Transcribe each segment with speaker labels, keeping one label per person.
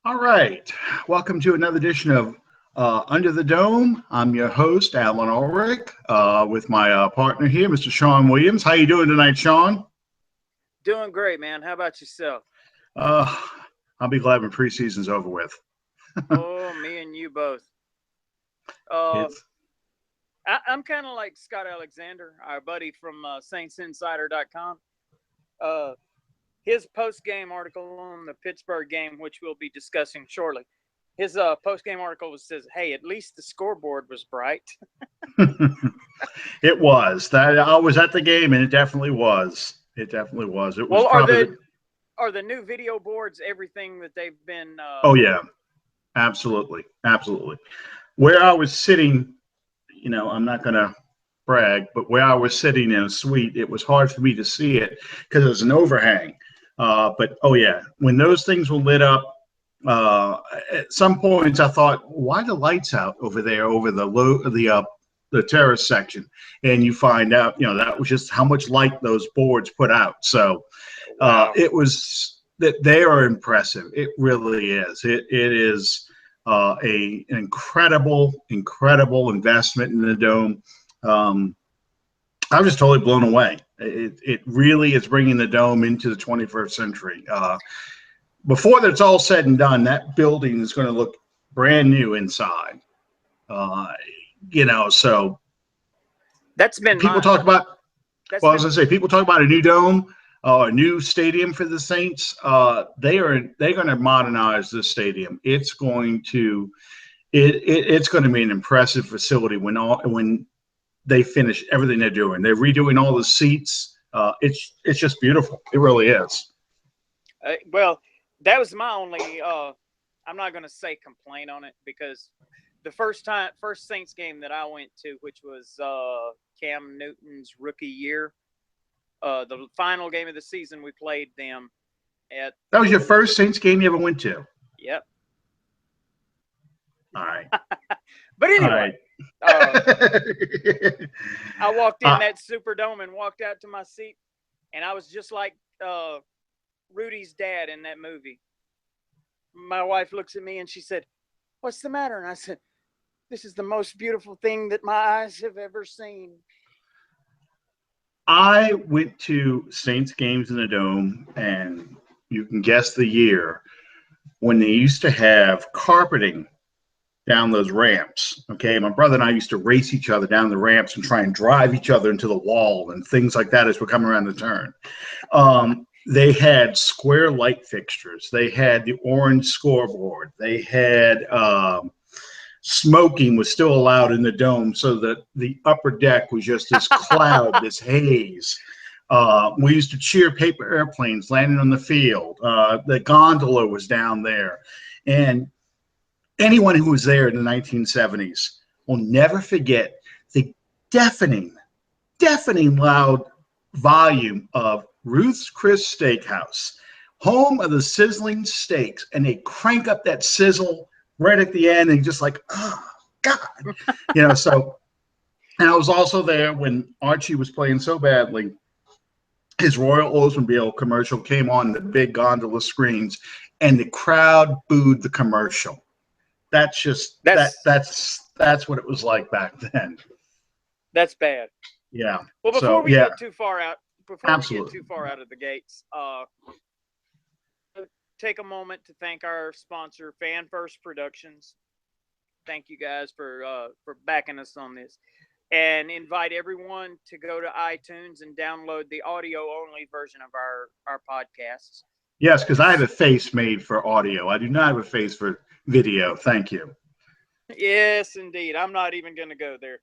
Speaker 1: All right. Welcome to another edition of Under the Dome. I'm your host, Alan Ulrich, with my partner here, Mr. Sean Williams. How you doing tonight, Sean?
Speaker 2: Doing great, man. How about yourself?
Speaker 1: Uh, I'll be glad when preseason's over with.
Speaker 2: Oh, me and you both. Uh,
Speaker 1: It's
Speaker 2: I'm kind of like Scott Alexander, our buddy from SaintsInsider.com. Uh, his post-game article on the Pittsburgh game, which we'll be discussing shortly. His post-game article says, "Hey, at least the scoreboard was bright."
Speaker 1: it was that I was at the game, and it definitely was. It definitely was. It was
Speaker 2: Well,
Speaker 1: probably the.
Speaker 2: are the new video boards everything that they've been?
Speaker 1: Oh yeah, absolutely, absolutely. Where I was sitting, I'm not going to brag, but where I was sitting in a suite, it was hard for me to see it because it was an overhang. But oh yeah, when those things were lit up, at some points I thought, why the lights out over there over the terrace section? And you find out, that was just how much light those boards put out. So
Speaker 2: Wow.
Speaker 1: it was that they are impressive. It really is. It is an incredible investment in the dome. Um, I was just totally blown away. It really is bringing the dome into the 21st century. Before that's all said and done, that building is going to look brand new inside. Uh, so
Speaker 2: That's been
Speaker 1: people
Speaker 2: my.
Speaker 1: talk about.
Speaker 2: That's
Speaker 1: Well, I was
Speaker 2: been
Speaker 1: going to say, people talk about a new dome, a new stadium for the Saints. They're going to modernize this stadium. It's going to be an impressive facility when they finish everything they're doing. They're redoing all the seats. It's just beautiful. It really is.
Speaker 2: well. That was my only. I'm not going to say complaint on it because the first Saints game that I went to, which was Cam Newton's rookie year, the final game of the season, we played them at.
Speaker 1: That was your first Saints game you ever went to?
Speaker 2: Yep.
Speaker 1: All right.
Speaker 2: But
Speaker 1: All
Speaker 2: anyway,
Speaker 1: right.
Speaker 2: I walked in that Superdome and walked out to my seat, and I was just like Rudy's dad in that movie. My wife looks at me and she said, "What's the matter?" And I said, "This is the most beautiful thing that my eyes have ever seen."
Speaker 1: I went to Saints games in the Dome, and you can guess the year when they used to have carpeting down those ramps. Okay, my brother and I used to race each other down the ramps and try and drive each other into the wall and things like that as we're coming around the turn. They had square light fixtures. They had the orange scoreboard. They had smoking was still allowed in the dome, so that the upper deck was just this cloud, this haze. We used to cheer paper airplanes landing on the field. The gondola was down there. And anyone who was there in the 1970s will never forget the deafening loud volume of Ruth's Chris Steakhouse, home of the sizzling steaks, and they crank up that sizzle right at the end and just like, oh God, so. And I was also there when Archie was playing so badly. His Royal Oldsmobile commercial came on the big gondola screens, and the crowd booed the commercial. That's just that's what it was like back then.
Speaker 2: That's bad.
Speaker 1: Yeah.
Speaker 2: Well, before we get too far out, of the gates, take a moment to thank our sponsor, Fan First Productions. Thank you guys for backing us on this, and invite everyone to go to iTunes and download the audio-only version of our podcasts.
Speaker 1: Yes, because I have a face made for audio. I do not have a face for video. Thank you.
Speaker 2: Yes, indeed. I'm not even going to go there.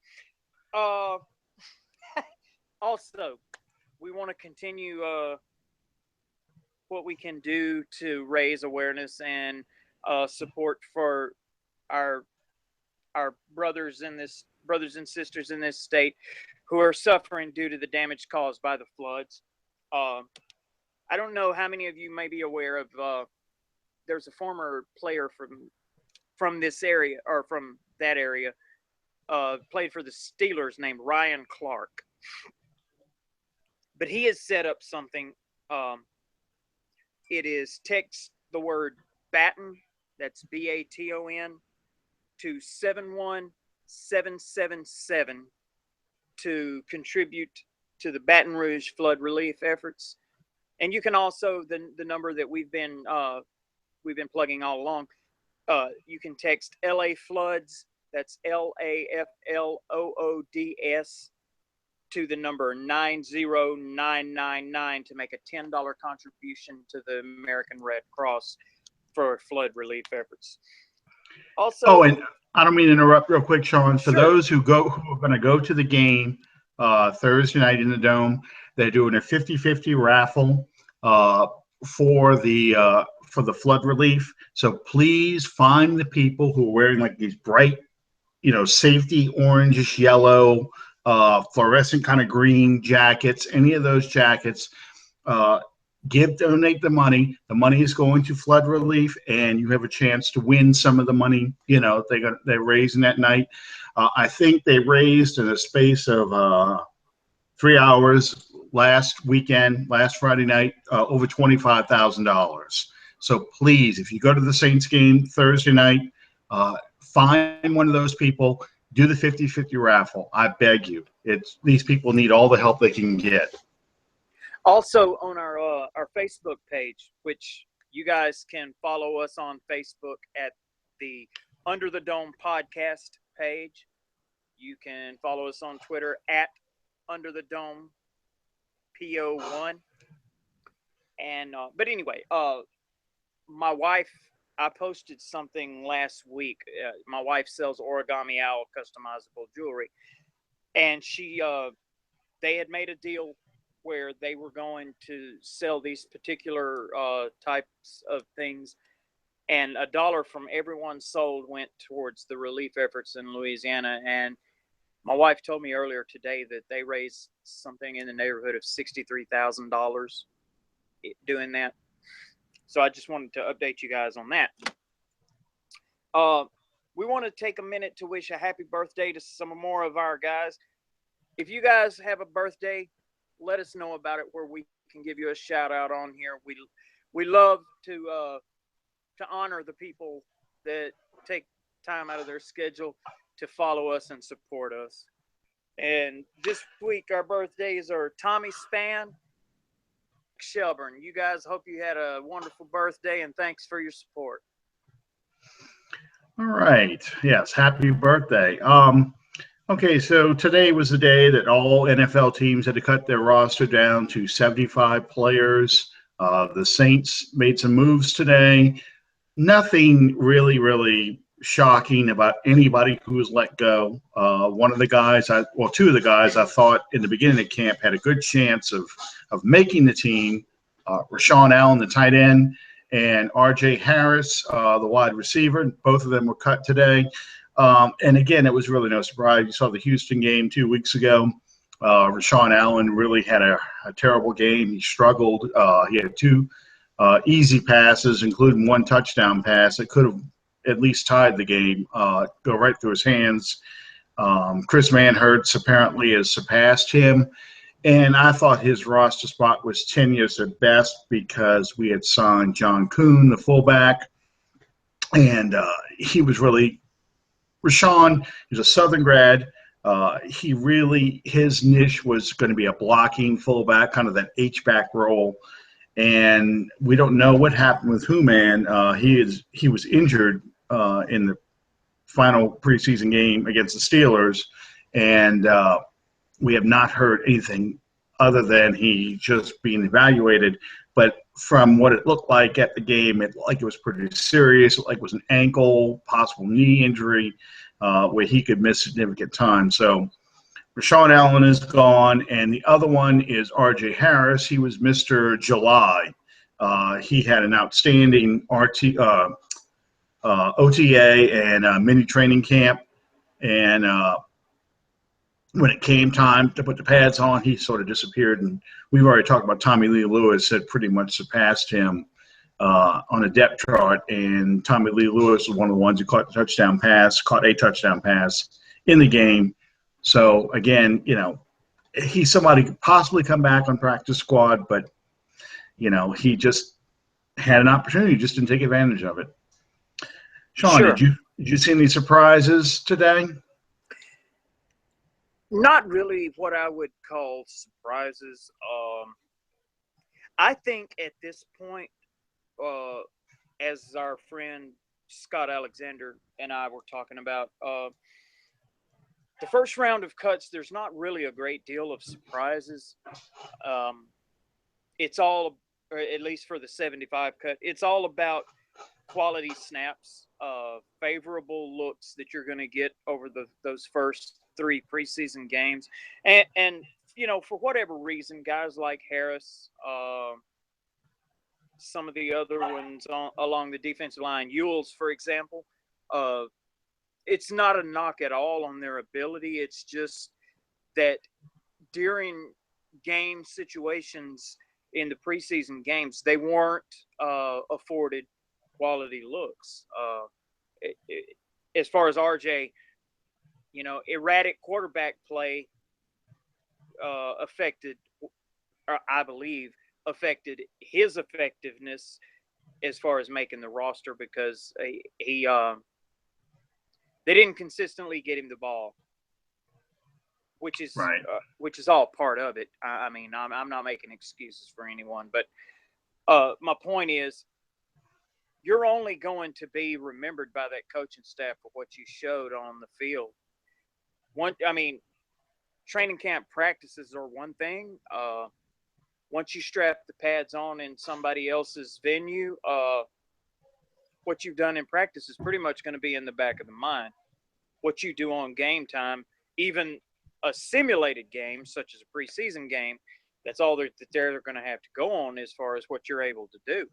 Speaker 2: Also, we want to continue what we can do to raise awareness and support for our brothers and sisters in this state who are suffering due to the damage caused by the floods. I don't know how many of you may be aware of. There's a former player from this area or from that area, played for the Steelers, named Ryan Clark. But he has set up something. It is text the word batten, That's BATON, to 71777 to contribute to the Baton Rouge flood relief efforts. And you can also, the number that we've been plugging all along, you can text LA Floods, that's LAFLOODS, to the number 90999 to make a $10 contribution to the American Red Cross for flood relief efforts. Also,
Speaker 1: and I don't mean to interrupt real quick, Sean. For
Speaker 2: sure.
Speaker 1: those who are going to go to the game Thursday night in the Dome, they're doing a 50-50 raffle for the flood relief. So please find the people who are wearing like these bright, safety orangish yellow, fluorescent kind of green jackets. Any of those jackets. Donate the money. The money is going to flood relief, and you have a chance to win some of the money. They're raising that night. I think they raised in a space of 3 hours last Friday night, over $25,000. So please, if you go to the Saints game Thursday night, find one of those people. Do the 50-50 raffle. I beg you. These people need all the help they can get.
Speaker 2: Also on our Facebook page, which you guys can follow us on Facebook at the Under the Dome podcast page. You can follow us on Twitter at Under the Dome PO1. And but anyway, my wife, I posted something last week. My wife sells Origami Owl customizable jewelry, and they had made a deal where they were going to sell these particular types of things, and $1 from everyone sold went towards the relief efforts in Louisiana. And my wife told me earlier today that they raised something in the neighborhood of $63,000 doing that. So I just wanted to update you guys on that. We want to take a minute to wish a happy birthday to some more of our guys. If you guys have a birthday, let us know about it where we can give you a shout out on here. We love to honor the people that take time out of their schedule to follow us and support us. And this week our birthdays are Tommy Spann, Shelburne. You guys, hope you had a wonderful birthday, and thanks for your support.
Speaker 1: All right. Yes. Happy birthday. Okay, so today was the day that all NFL teams had to cut their roster down to 75 players. The Saints made some moves today. Nothing really shocking about anybody who was let go. Two of the guys I thought in the beginning of camp had a good chance of making the team. Rashawn Allen, the tight end, and R.J. Harris, the wide receiver. Both of them were cut today. And again, it was really no surprise. You saw the Houston game 2 weeks ago. Rashawn Allen really had a terrible game. He struggled. He had two easy passes, including one touchdown pass that could have at least tied the game, go right through his hands. Chris Manhertz apparently has surpassed him. And I thought his roster spot was tenuous at best because we had signed John Kuhn, the fullback, and he was really – Rashawn is a Southern grad. His niche was going to be a blocking fullback, kind of that H-back role. And we don't know what happened with Human. He was injured in the final preseason game against the Steelers, and we have not heard anything other than he just being evaluated. But from what it looked like at the game, it looked like it was pretty serious. It looked like it was an ankle, possible knee injury, where he could miss significant time. So Rashawn Allen is gone, and the other one is R.J. Harris. He was Mr. July. He had an outstanding OTA and mini training camp, and when it came time to put the pads on, he sort of disappeared. And we've already talked about Tommy Lee Lewis had pretty much surpassed him on a depth chart. And Tommy Lee Lewis was one of the ones who caught a touchdown pass in the game. So, again, he's somebody who could possibly come back on practice squad, but, he just had an opportunity, just didn't take advantage of it. Sean,
Speaker 2: Sure.
Speaker 1: did you see any surprises today?
Speaker 2: Not really what I would call surprises. I think at this point, uh, as our friend Scott Alexander and I were talking about, the first round of cuts, there's not really a great deal of surprises. Um, it's all, or at least for the 75 cut, it's all about quality snaps, favorable looks that you're going to get over those first three preseason games, and for whatever reason, guys like Harris, some of the other ones along the defensive line, Ewells, for example, uh, it's not a knock at all on their ability. It's just that during game situations in the preseason games, they weren't afforded quality looks. As far as RJ, erratic quarterback play affected, I believe, affected his effectiveness as far as making the roster because they didn't consistently get him the ball, which is
Speaker 1: Right.
Speaker 2: which is all part of it. I mean, I'm not making excuses for anyone, but my point is, you're only going to be remembered by that coaching staff for what you showed on the field. Training camp practices are one thing. Once you strap the pads on in somebody else's venue, what you've done in practice is pretty much going to be in the back of the mind. What you do on game time, even a simulated game such as a preseason game, that's all that they're going to have to go on as far as what you're able to do.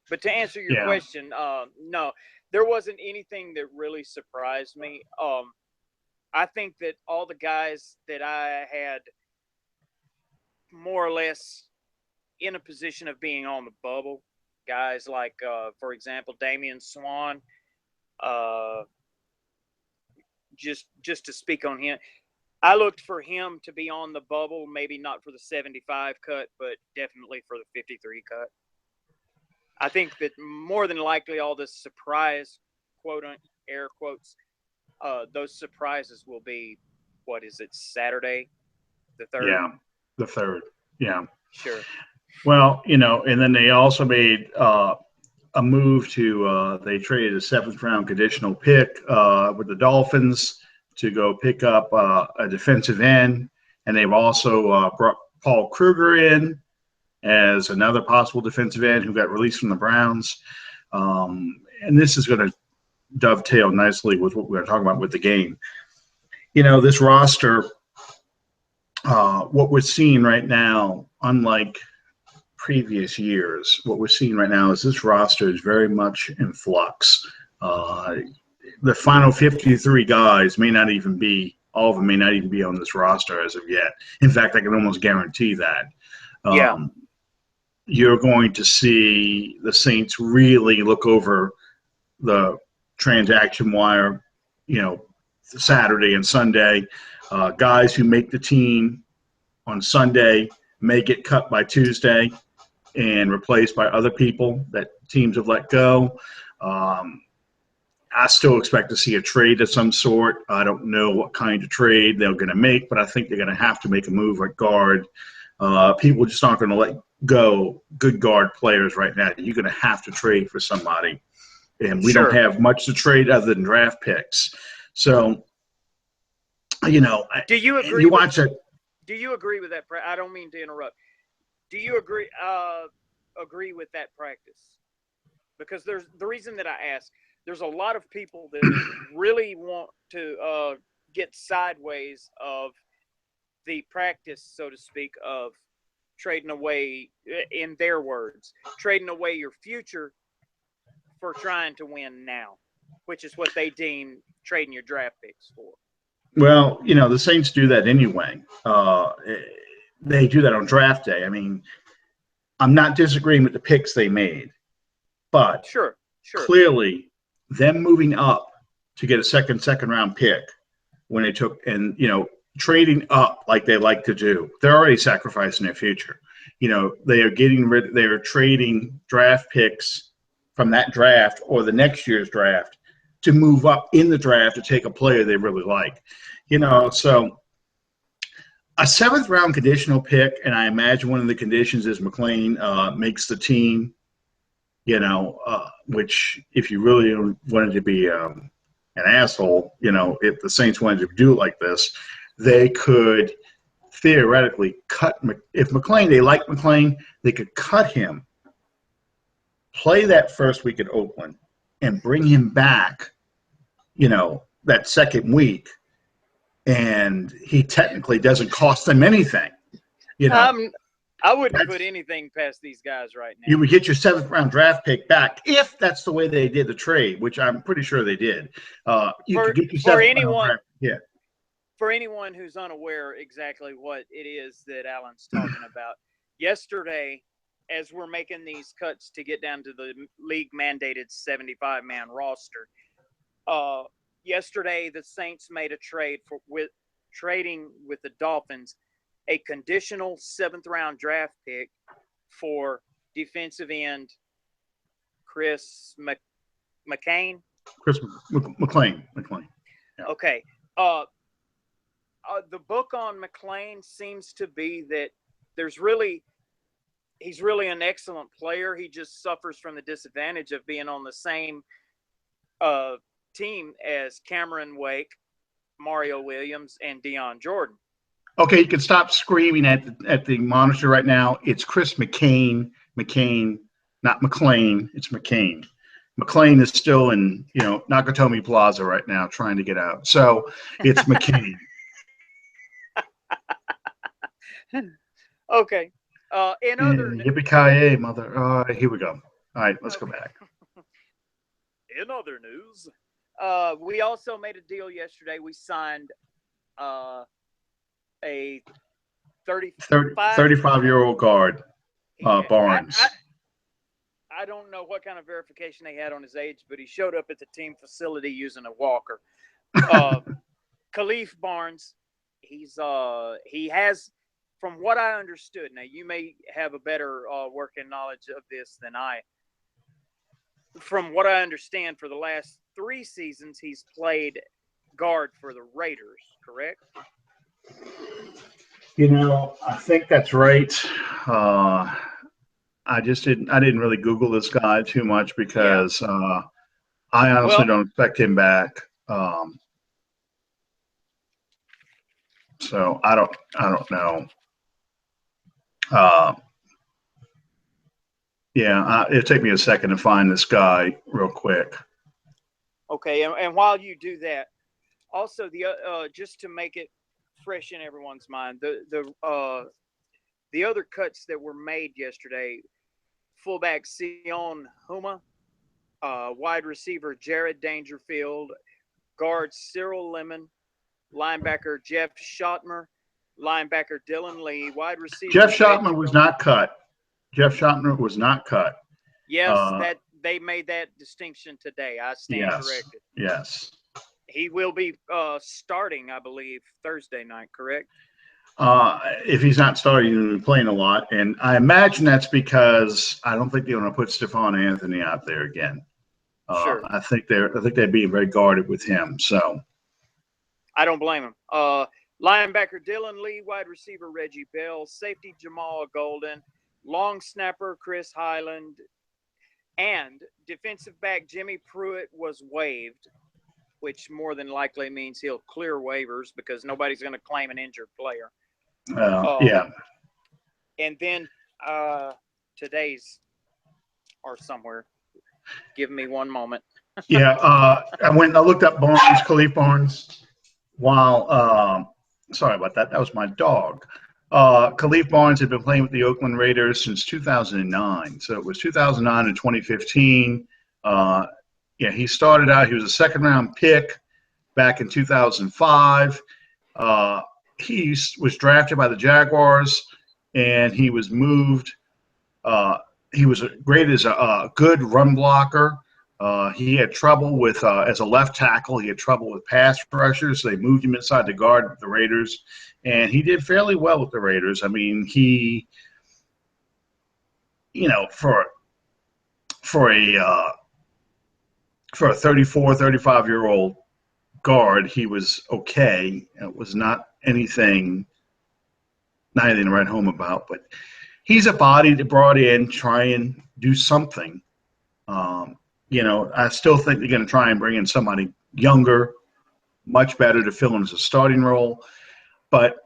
Speaker 2: But to answer your question, no, there wasn't anything that really surprised me. I think that all the guys that I had more or less in a position of being on the bubble, guys like, for example, Damian Swan, just to speak on him, I looked for him to be on the bubble, maybe not for the 75 cut, but definitely for the 53 cut. I think that more than likely all the surprise, quote, air quotes, those surprises will be, what is it, Saturday, the 3rd?
Speaker 1: Yeah, the 3rd. Yeah.
Speaker 2: Sure.
Speaker 1: Well, and then they also made a move to they traded a 7th round conditional pick with the Dolphins to go pick up a defensive end, and they've also brought Paul Kruger in as another possible defensive end who got released from the Browns. And this is going to dovetail nicely with what we're talking about with the game. This roster, what we're seeing right now, unlike previous years, what we're seeing right now is this roster is very much in flux. The final 53 guys may not even be, all of them may not even be on this roster as of yet. In fact, I can almost guarantee that. You're going to see the Saints really look over the transaction wire, Saturday and Sunday. Guys who make the team on Sunday may get cut by Tuesday and replaced by other people that teams have let go. I still expect to see a trade of some sort. I don't know what kind of trade they're going to make, but I think they're going to have to make a move at guard. People just aren't going to let go good guard players right now. You're going to have to trade for somebody. And we don't have much to trade other than draft picks. So,
Speaker 2: do you agree? Do you agree with that? I don't mean to interrupt. Do you agree with that practice? Because there's the reason that I ask. There's a lot of people that really want to get sideways of the practice, so to speak, of trading away, in their words, trading away your future for trying to win now, which is what they deem trading your draft picks for.
Speaker 1: Well, the Saints do that anyway. They do that on draft day. I mean, I'm not disagreeing with the picks they made, but
Speaker 2: sure.
Speaker 1: Clearly them moving up to get a second round pick when they took, and trading up like they like to do, they're already sacrificing their future. They are trading draft picks from that draft or the next year's draft to move up in the draft to take a player they really like. So a seventh round conditional pick, and I imagine one of the conditions is McLean makes the team, which if you really wanted to be an asshole, if the Saints wanted to do it like this, they could theoretically cut – if McLean, they like McLean, they could cut him, play that first week at Oakland, and bring him back, that second week, and he technically doesn't cost them anything.
Speaker 2: I wouldn't put anything past these guys right now.
Speaker 1: You would get your seventh round draft pick back if that's the way they did the trade, which I'm pretty sure they did. You could get your seventh round draft. Yeah.
Speaker 2: For anyone who's unaware exactly what it is that Alan's talking about, yesterday, as we're making these cuts to get down to the league mandated 75-man roster, yesterday the Saints made a trade trading with the Dolphins a conditional seventh round draft pick for defensive end Chris McCain.
Speaker 1: Chris McLean.
Speaker 2: Yeah. Okay. The book on McLean seems to be that he's really an excellent player. He just suffers from the disadvantage of being on the same team as Cameron Wake, Mario Williams, and Deion Jordan.
Speaker 1: Okay, you can stop screaming at the monitor right now. It's Chris McCain, not McLean. It's McCain. McLean is still in, Nakatomi Plaza right now trying to get out. So it's McCain.
Speaker 2: Okay.
Speaker 1: Yippee-ki-yay, mother. Here we go. All right, let's go back.
Speaker 2: In other news, we also made a deal yesterday. We signed a
Speaker 1: 35-year-old guard, Barnes.
Speaker 2: I don't know what kind of verification they had on his age, but he showed up at the team facility using a walker. Khalif Barnes, he has, from what I understood, now you may have a better working knowledge of this than I. From what I understand, for the last 3 seasons, he's played guard for the Raiders, correct?
Speaker 1: I think that's right. I didn't really Google this guy too much because I honestly don't expect him back. So I don't know. It'll take me a second to find this guy real quick.
Speaker 2: Okay, and while you do that, also just to make it fresh in everyone's mind, the other cuts that were made yesterday: fullback Sion Huma, wide receiver Jared Dangerfield, guard Cyril Lemon, linebacker Jeff Schottmer, linebacker Dylan Lee, wide receiver.
Speaker 1: Jeff Schottmer was not cut. Yes,
Speaker 2: that they made that distinction today. I stand corrected.
Speaker 1: Yes.
Speaker 2: He will be starting, I believe, Thursday night, correct?
Speaker 1: If he's not starting, he'll be playing a lot. And I imagine that's because I don't think they want to put Stephon Anthony out there again.
Speaker 2: Sure.
Speaker 1: I think they're being very guarded with him. So
Speaker 2: I don't blame him. Linebacker Dylan Lee, wide receiver Reggie Bell, safety Jamal Golden, long snapper Chris Highland, and defensive back Jimmy Pruitt was waived, which more than likely means he'll clear waivers because nobody's going to claim an injured player. And then today's are somewhere. Give me one moment.
Speaker 1: I looked up Barnes, Khalif Barnes, while sorry about that. That was my dog. Khalif Barnes had been playing with the Oakland Raiders since 2009. So it was 2009 and 2015. He started out, he was a second-round pick back in 2005. He was drafted by the Jaguars, and he was moved. He was great as a good run blocker. He had trouble with, as a left tackle, he had trouble with pass rushers, so they moved him inside the guard with the Raiders, and he did fairly well with the Raiders. I mean, he, for for a 34, 35-year-old guard, he was okay. It was not anything to write home about, but he's a body that brought in, try and do something. I still think they're going to try and bring in somebody younger, much better to fill in as a starting role. But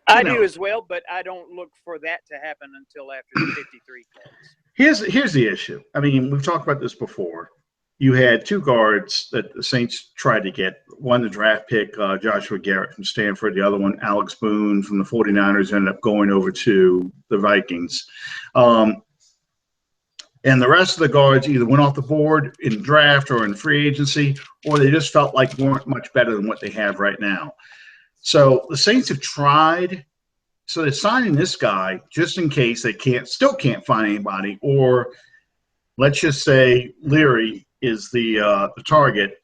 Speaker 2: I do as well, but I don't look for that to happen until after the 53 cards.
Speaker 1: Here's the issue. I mean, we've talked about this before. You had two guards that the Saints tried to get. One, the draft pick, Joshua Garrett from Stanford. The other one, Alex Boone from the 49ers, ended up going over to the Vikings. And the rest of the guards either went off the board in draft or in free agency, or they just felt like weren't much better than what they have right now. So the Saints have tried. So they're signing this guy just in case they still can't find anybody, or let's just say Leary is the target.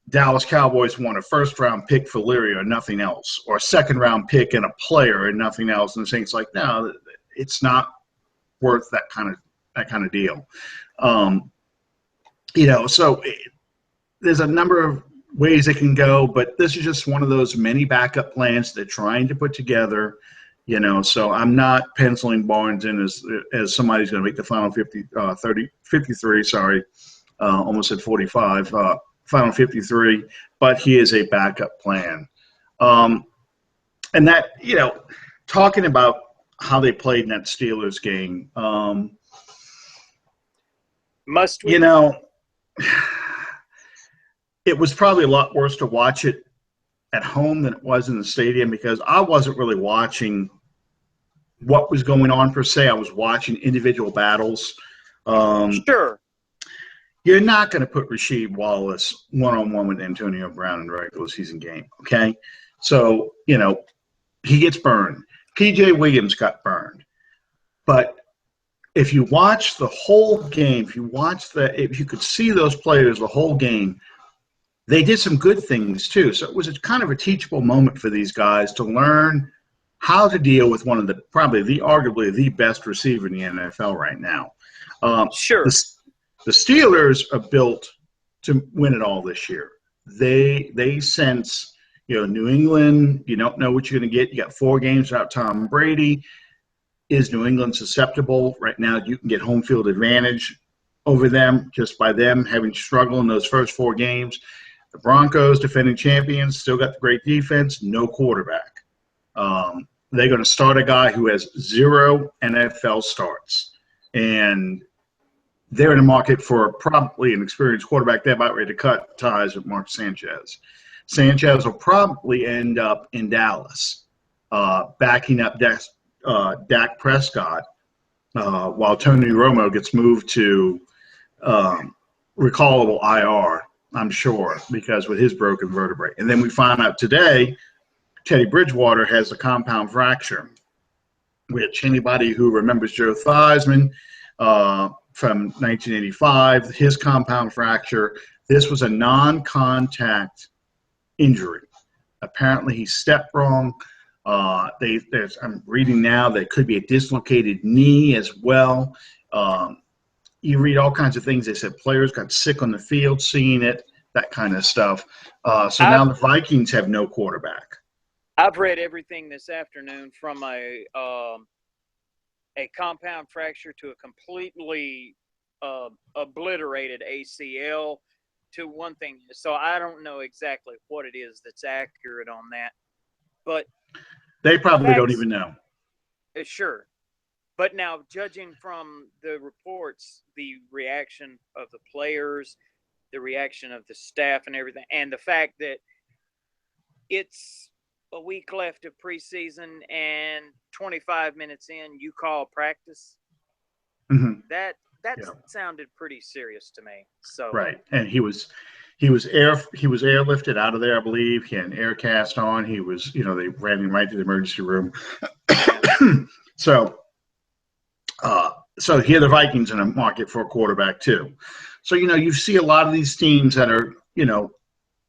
Speaker 1: Dallas Cowboys want a first-round pick for Leary or nothing else, or a second-round pick and a player and nothing else. And the Saints like, no, it's not worth that kind of deal. So there's a number of ways it can go, but this is just one of those many backup plans they're trying to put together. So I'm not penciling Barnes in as somebody's going to make the final 53. Sorry, almost at 45. Final 53, but he is a backup plan. And that, talking about how they played in that Steelers game,
Speaker 2: must we?
Speaker 1: It was probably a lot worse to watch it at home than it was in the stadium, because I wasn't really watching what was going on per se. I was watching individual battles.
Speaker 2: Sure.
Speaker 1: You're not going to put Rasheed Wallace one-on-one with Antonio Brown in a regular season game, okay? So, he gets burned. P.J. Williams got burned. But if you watch the whole game, if you could see those players the whole game, they did some good things too. So it was kind of a teachable moment for these guys to learn how to deal with one of arguably the best receiver in the NFL right now.
Speaker 2: Sure.
Speaker 1: The Steelers are built to win it all this year. They sense, New England, you don't know what you're going to get. You got 4 games without Tom Brady. Is New England susceptible? Right now, you can get home field advantage over them just by them having struggled in those first 4 games. The Broncos, defending champions, still got the great defense, no quarterback. They're going to start a guy who has 0 NFL starts. And they're in the market for probably an experienced quarterback. They're about ready to cut ties with Mark Sanchez. Sanchez will probably end up in Dallas, backing up Dak Prescott, while Tony Romo gets moved to recallable IR, I'm sure, because with his broken vertebrae. And then we find out today Teddy Bridgewater has a compound fracture, which anybody who remembers Joe Theismann from 1985, his compound fracture, this was a non-contact injury. Apparently he stepped wrong. I'm reading now that it could be a dislocated knee as well. You read all kinds of things. They said players got sick on the field seeing it, that kind of stuff. So now the Vikings have no quarterback.
Speaker 2: I've read everything this afternoon, from a compound fracture to a completely obliterated ACL to one thing. So I don't know exactly what it is that's accurate on that. But
Speaker 1: they probably don't even know.
Speaker 2: Sure. But now, judging from the reports, the reaction of the players, the reaction of the staff and everything, and the fact that it's a week left of preseason and 25 minutes in, you call practice, that sounded pretty serious to me. So
Speaker 1: right, and he was airlifted out of there, I believe. He had an air cast on. He was, they ran him right to the emergency room. So here the Vikings in a market for a quarterback too. So, you see a lot of these teams that are,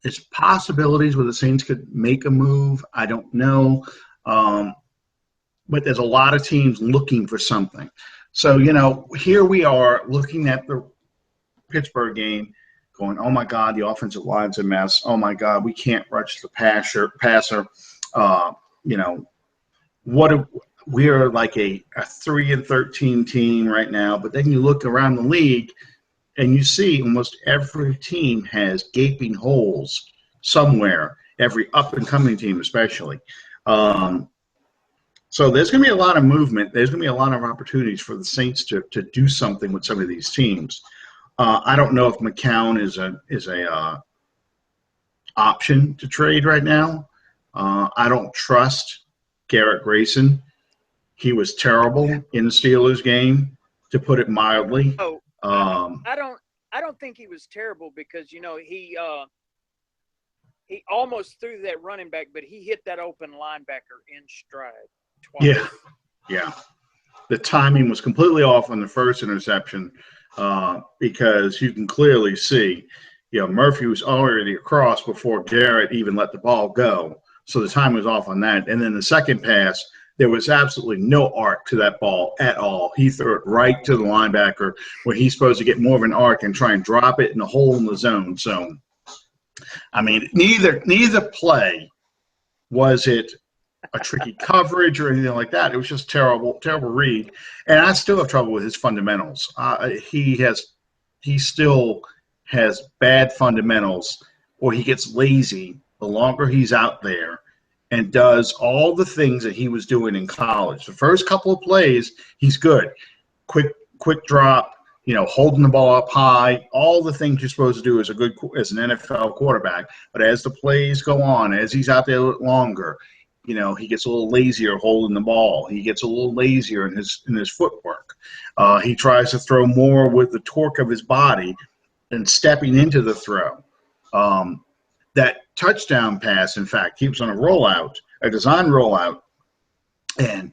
Speaker 1: it's possibilities where the Saints could make a move. I don't know. But there's a lot of teams looking for something. So, here we are looking at the Pittsburgh game going, oh my God, the offensive line's a mess. Oh my God, we can't rush the passer. Uh, you know, we are like a 3-13 team right now, but then you look around the league and you see almost every team has gaping holes somewhere, every up and coming team especially. So there's going to be a lot of movement. There's going to be a lot of opportunities for the Saints to do something with some of these teams. I don't know if McCown is a option to trade right now. I don't trust Garrett Grayson. He was terrible in the Steelers game, to put it mildly.
Speaker 2: Oh, I don't think he was terrible because he almost threw that running back, but he hit that open linebacker in stride twice.
Speaker 1: Yeah. The timing was completely off on the first interception because you can clearly see, Murphy was already across before Garrett even let the ball go. So the time was off on that. And then the second pass, there was absolutely no arc to that ball at all. He threw it right to the linebacker where he's supposed to get more of an arc and try and drop it in a hole in the zone. So, I mean, neither play was it a tricky coverage or anything like that. It was just terrible read. And I still have trouble with his fundamentals. He still has bad fundamentals, or he gets lazy the longer he's out there and does all the things that he was doing in college. The first couple of plays, he's good. Quick drop, holding the ball up high, all the things you're supposed to do as an NFL quarterback. But as the plays go on, as he's out there a little longer, he gets a little lazier holding the ball. He gets a little lazier in his footwork. He tries to throw more with the torque of his body than stepping into the throw. That touchdown pass, in fact, he was on a design rollout, and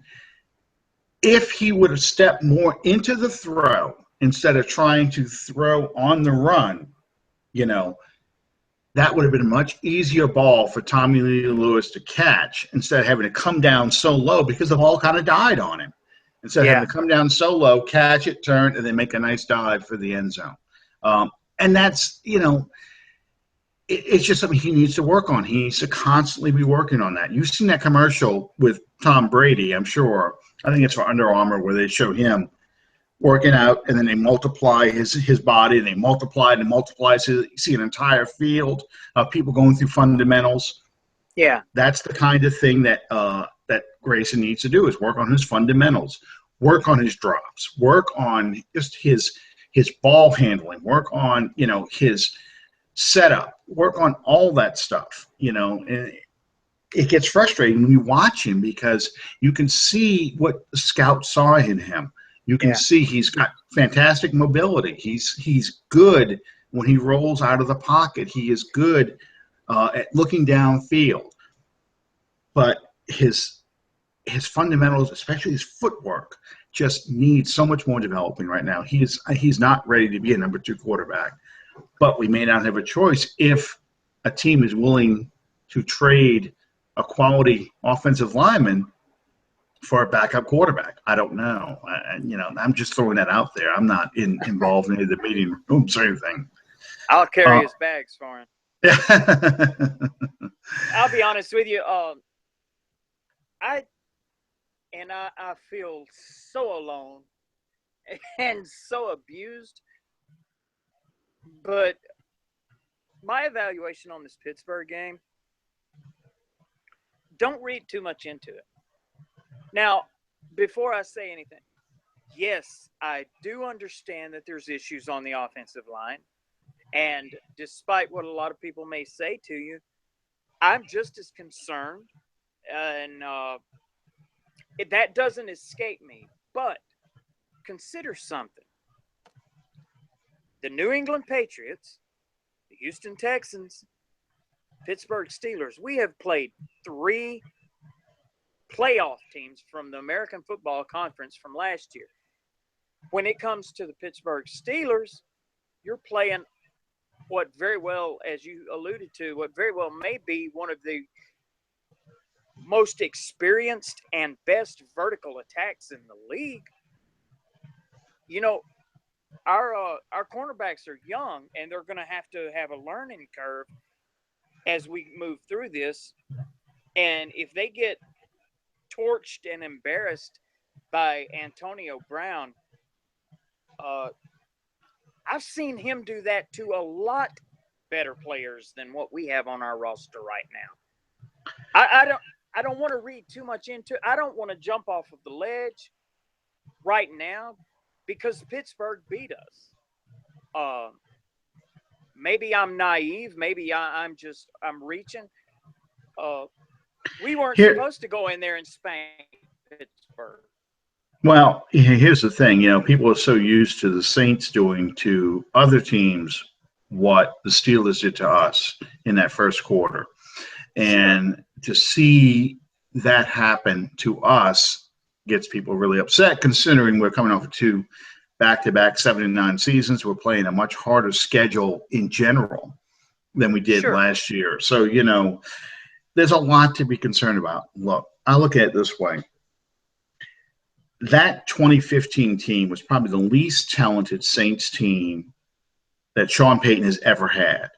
Speaker 1: if he would have stepped more into the throw instead of trying to throw on the run, that would have been a much easier ball for Tommy Lee Lewis to catch instead of having to come down so low because the ball kind of died on him. Instead of having to come down so low, catch it, turn, and then make a nice dive for the end zone. And that's, it's just something he needs to work on. He needs to constantly be working on that. You've seen that commercial with Tom Brady, I'm sure. I think it's for Under Armour where they show him working out, and then they multiply his body, and they multiply and multiply. So you see an entire field of people going through fundamentals.
Speaker 2: Yeah.
Speaker 1: That's the kind of thing that Grayson needs to do, is work on his fundamentals, work on his drops, work on just his ball handling, work on, his setup, work on all that stuff, and it gets frustrating when you watch him because you can see what the scouts saw in him. You can see he's got fantastic mobility. He's good when he rolls out of the pocket. He is good at looking downfield. But his fundamentals, especially his footwork, just needs so much more developing right now. He's not ready to be a number 2 quarterback. But we may not have a choice if a team is willing to trade a quality offensive lineman for a backup quarterback. I don't know. I'm just throwing that out there. I'm not involved in any of the meeting rooms or anything.
Speaker 2: I'll carry his bags for him. I'll be honest with you. I feel so alone and so abused. But my evaluation on this Pittsburgh game, don't read too much into it. Now, before I say anything, yes, I do understand that there's issues on the offensive line. And despite what a lot of people may say to you, I'm just as concerned. And that doesn't escape me. But consider something. The New England Patriots, the Houston Texans, Pittsburgh Steelers, we have played 3 playoff teams from the American Football Conference from last year. When it comes to the Pittsburgh Steelers, you're playing what very well, as you alluded to, what very well may be one of the most experienced and best vertical attacks in the league. you know, our cornerbacks are young, and they're going to have a learning curve as we move through this. And if they get torched and embarrassed by Antonio Brown, uh, I've seen him do that to a lot better players than what we have on our roster right now. I don't want to read too much into. I don't want to jump off of the ledge right now because Pittsburgh beat us. Maybe I'm naive. Maybe I'm reaching. We weren't
Speaker 1: Here,
Speaker 2: supposed to go in there and spank Pittsburgh.
Speaker 1: well, here's the thing. People are so used to the Saints doing to other teams what the Steelers did to us in that first quarter. And
Speaker 2: Sure.
Speaker 1: to see that happen to us gets people really upset, considering we're coming off of 2 back-to-back 79 seasons. We're playing a much harder schedule in general than we did
Speaker 2: Sure.
Speaker 1: last year. So, there's a lot to be concerned about. Look, I look at it this way. That 2015 team was probably the least talented Saints team that Sean Payton has ever had.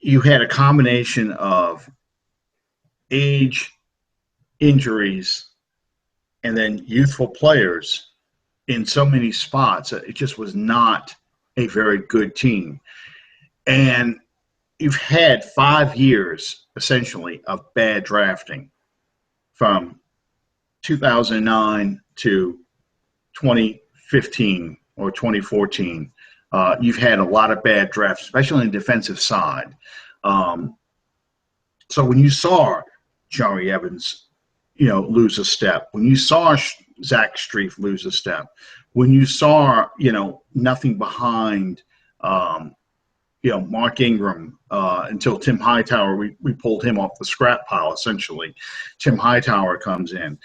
Speaker 1: You had a combination of age, injuries, and then youthful players in so many spots. It just was not a very good team. And you've had 5 years, essentially, of bad drafting from 2009 to 2015 or 2014. You've had a lot of bad drafts, especially on the defensive side. So when you saw Joey Evans, lose a step, when you saw Zach Strief lose a step, when you saw, nothing behind, Mark Ingram until Tim Hightower, we pulled him off the scrap pile, essentially. Tim Hightower comes in.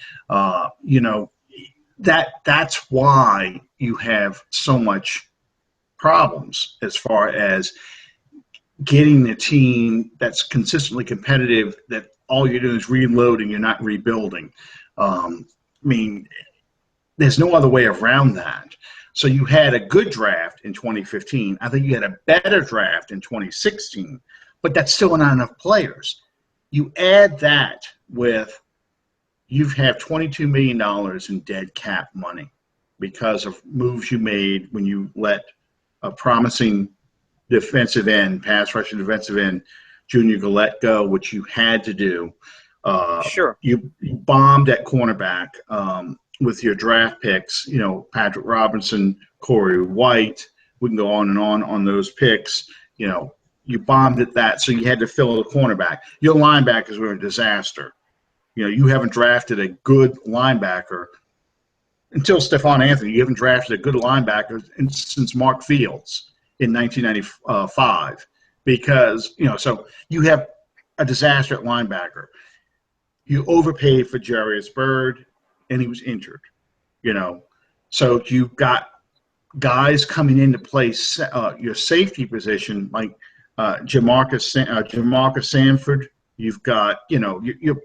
Speaker 1: That's why you have so much problems as far as getting the team that's consistently competitive, that all you're doing is reloading, you're not rebuilding. There's no other way around that. So you had a good draft in 2015. I think you had a better draft in 2016, but that's still not enough players. You add that with you have $22 million in dead cap money because of moves you made when you let a promising defensive end, pass rushing defensive end, Junior Gillette go, which you had to do.
Speaker 2: Sure.
Speaker 1: You bombed at cornerback with your draft picks, Patrick Robinson, Corey White. We can go on those picks. You bombed at that, so you had to fill the cornerback. Your linebackers were a disaster. You haven't drafted a good linebacker until Stephon Anthony. You haven't drafted a good linebacker since Mark Fields in 1995 because, so you have a disaster at linebacker. You overpaid for Jarius Byrd, and he was injured, So you've got guys coming into play your safety position like Jamarcus Sanford. You've got, you're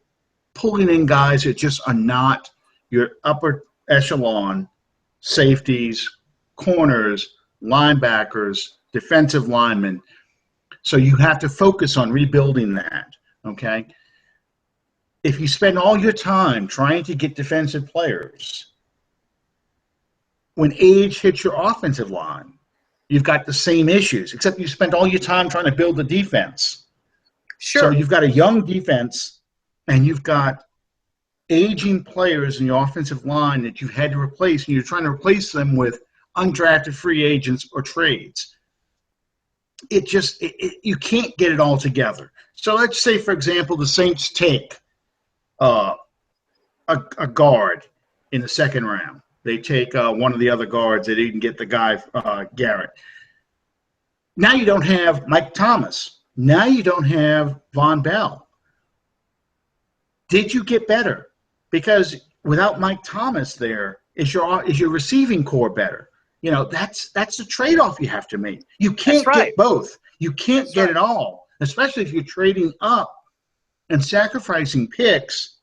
Speaker 1: pulling in guys that just are not your upper echelon safeties, corners, linebackers, defensive linemen. So you have to focus on rebuilding that, okay? If you spend all your time trying to get defensive players, when age hits your offensive line, you've got the same issues, except you spent all your time trying to build the defense.
Speaker 2: Sure.
Speaker 1: So you've got a young defense, and you've got aging players in your offensive line that you've had to replace, and you're trying to replace them with undrafted free agents or trades. You can't get it all together. So let's say, for example, the Saints take a guard in the second round. They take one of the other guards. They didn't get the guy, Garrett. Now you don't have Mike Thomas. Now you don't have Von Bell. Did you get better? Because without Mike Thomas there, is your receiving core better? That's the trade-off you have to make. You can't get both. You can't get it all, especially if you're trading up and sacrificing picks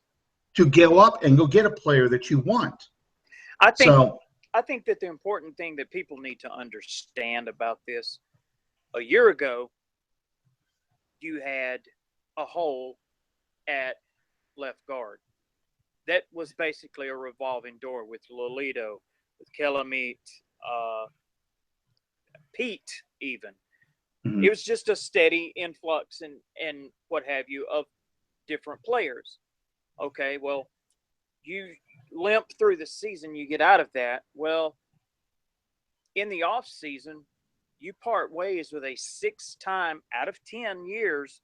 Speaker 1: to go up and go get a player that you want.
Speaker 2: I think
Speaker 1: So,
Speaker 2: I think that the important thing that people need to understand about this, a year ago, you had a hole at left guard. That was basically a revolving door with Lolito, with Kelamite, uh, Pete, even. It
Speaker 1: mhm.
Speaker 2: was just a steady influx and what have you of different players. Okay, well, you limp through the season, you get out of that. Well, in the off season, you part ways with a 6-time out of 10 years,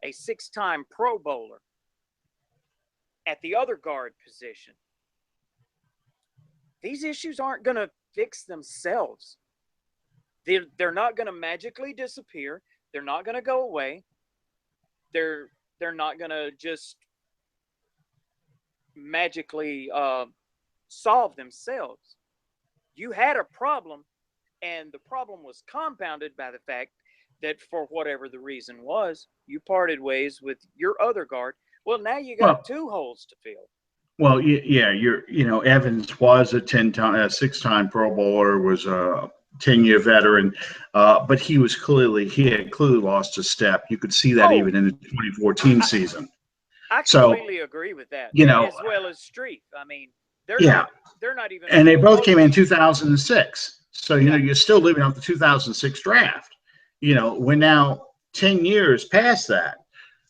Speaker 2: a 6-time Pro Bowler at the other guard position. These issues aren't going to fix themselves. They're not going to magically disappear. They're not going to go away. They're not going to just magically solve themselves. You had a problem, and the problem was compounded by the fact that for whatever the reason was, you parted ways with your other guard. Well, now you got
Speaker 1: Well,
Speaker 2: 2 holes to fill.
Speaker 1: well, yeah, Evans was a 6-time Pro Bowler, was a 10-year veteran, but he had clearly lost a step. You could see that
Speaker 2: Oh,
Speaker 1: even in the 2014
Speaker 2: I,
Speaker 1: season.
Speaker 2: I
Speaker 1: So,
Speaker 2: completely agree with that,
Speaker 1: you know,
Speaker 2: as well as Street. I mean, they're
Speaker 1: yeah,
Speaker 2: not they're not even
Speaker 1: and they both came in
Speaker 2: close.
Speaker 1: 2006. So,
Speaker 2: Yeah,
Speaker 1: you're still living off the 2006 draft. We're now 10 years past that.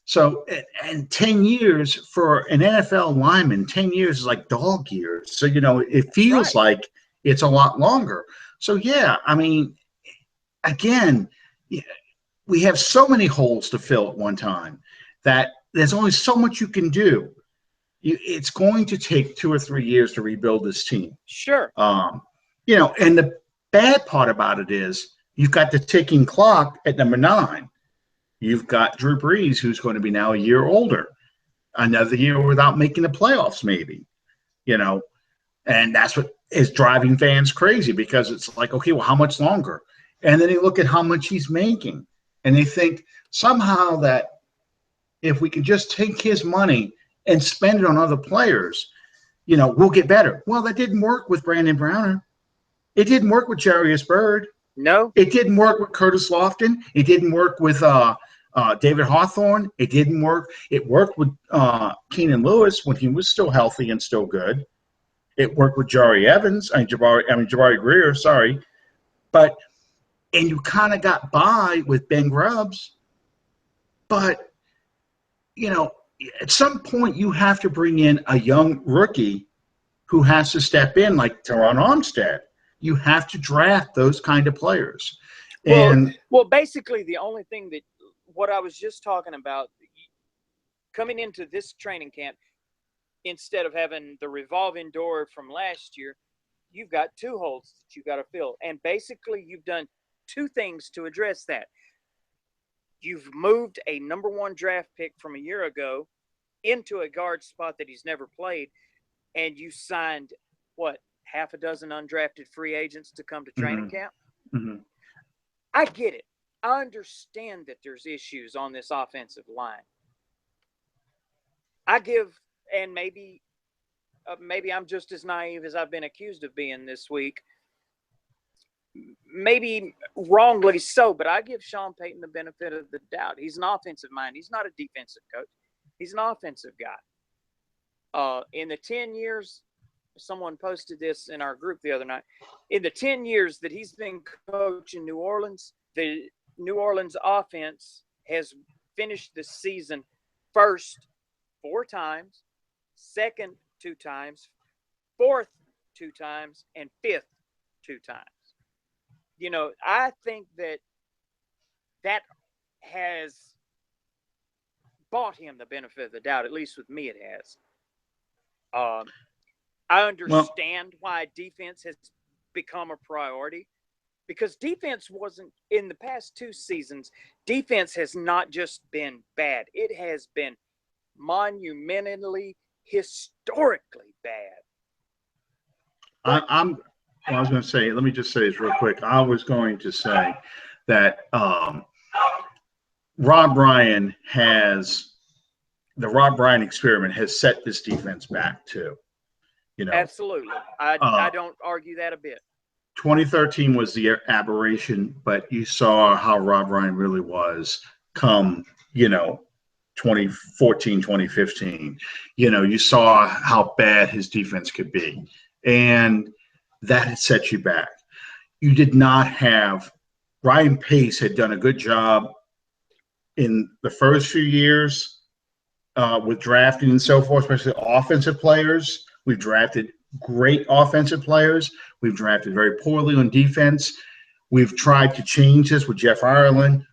Speaker 1: So, and 10 years for an NFL lineman, 10 years is like dog years. So, it
Speaker 2: that's
Speaker 1: feels
Speaker 2: right.
Speaker 1: like it's a lot longer. So, yeah, I mean, again, we have so many holes to fill at one time that there's only so much you can do. It's going to take 2 or 3 years to rebuild this team.
Speaker 2: Sure.
Speaker 1: Um, and the bad part about it is you've got the ticking clock at number 9. You've got Drew Brees, who's going to be now a year older, another year without making the playoffs, maybe, and that's what is driving fans crazy because it's like, okay, well, how much longer? And then they look at how much he's making and they think somehow that if we can just take his money and spend it on other players, we'll get better. Well, that didn't work with Brandon Browner. It didn't work with Jarius Byrd.
Speaker 2: No.
Speaker 1: It didn't work with Curtis Lofton. It didn't work with David Hawthorne. It didn't work. It worked with Keenan Lewis when he was still healthy and still good. It worked with Jabari Greer, sorry. And you kind of got by with Ben Grubbs. But, at some point you have to bring in a young rookie who has to step in like Teron Armstead. You have to draft those kind of players.
Speaker 2: Well,
Speaker 1: And
Speaker 2: basically, the only thing that what I was just talking about coming into this training camp, instead of having the revolving door from last year, you've got 2 holes that you got to fill, and basically, you've done 2 things to address that. You've moved a number 1 draft pick from a year ago into a guard spot that he's never played, and you signed half a dozen undrafted free agents to come to training camp.
Speaker 1: Mm-hmm.
Speaker 2: I get it. I understand that there's issues on this offensive line. And maybe I'm just as naive as I've been accused of being this week. Maybe wrongly so, but I give Sean Payton the benefit of the doubt. He's an offensive mind. He's not a defensive coach. He's an offensive guy. In the 10 years, someone posted this in our group the other night. In the 10 years that he's been coaching New Orleans, the New Orleans offense has finished the season first 4 times, second 2 times, fourth 2 times, and fifth 2 times. I think that has bought him the benefit of the doubt. At least with me, it has. I understand why defense has become a priority, because defense wasn't in the past 2 seasons. Defense has not just been bad; it has been monumentally, historically bad.
Speaker 1: I was going to say, let me just say this real quick. I was going to say that Rob Ryan experiment has set this defense back too.
Speaker 2: Absolutely. I don't argue that a bit.
Speaker 1: 2013 was the aberration, but you saw how Rob Ryan really was come, 2014, 2015. You saw how bad his defense could be. And that had set you back. You did not have Ryan Pace had done a good job in the first few years with drafting and so forth, especially offensive players. We've drafted great offensive players. We've drafted very poorly on defense. We've tried to change this with Jeff Ireland,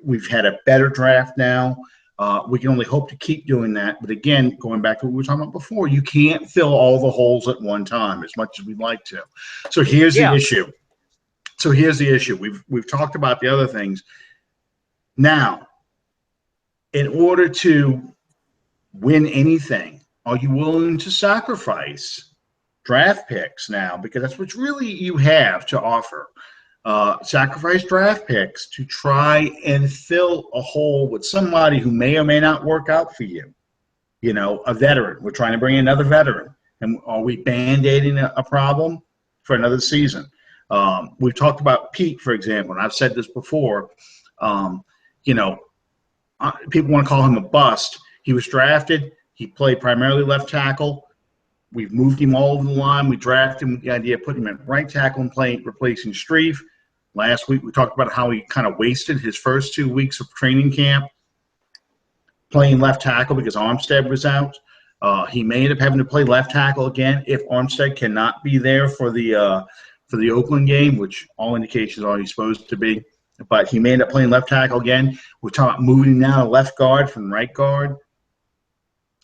Speaker 1: we've had a better draft now. We can only hope to keep doing that. But again, going back to what we were talking about before, you can't fill all the holes at one time as much as we'd like to. So here's the issue. We've talked about the other things. Now, in order to win anything, are you willing to sacrifice draft picks now? Because that's what really you have to offer. Sacrifice draft picks to try and fill a hole with somebody who may or may not work out for you. A veteran. We're trying to bring in another veteran. And are we Band-Aiding a problem for another season? We've talked about Pete, for example, and I've said this before. People want to call him a bust. He was drafted. He played primarily left tackle. We've moved him all over the line. We drafted him with the idea of putting him at right tackle and replacing Streiff. Last week, we talked about how he kind of wasted his first 2 weeks of training camp playing left tackle because Armstead was out. He may end up having to play left tackle again if Armstead cannot be there for the Oakland game, which all indications are he's supposed to be. But he may end up playing left tackle again. We're talking about moving now to left guard from right guard.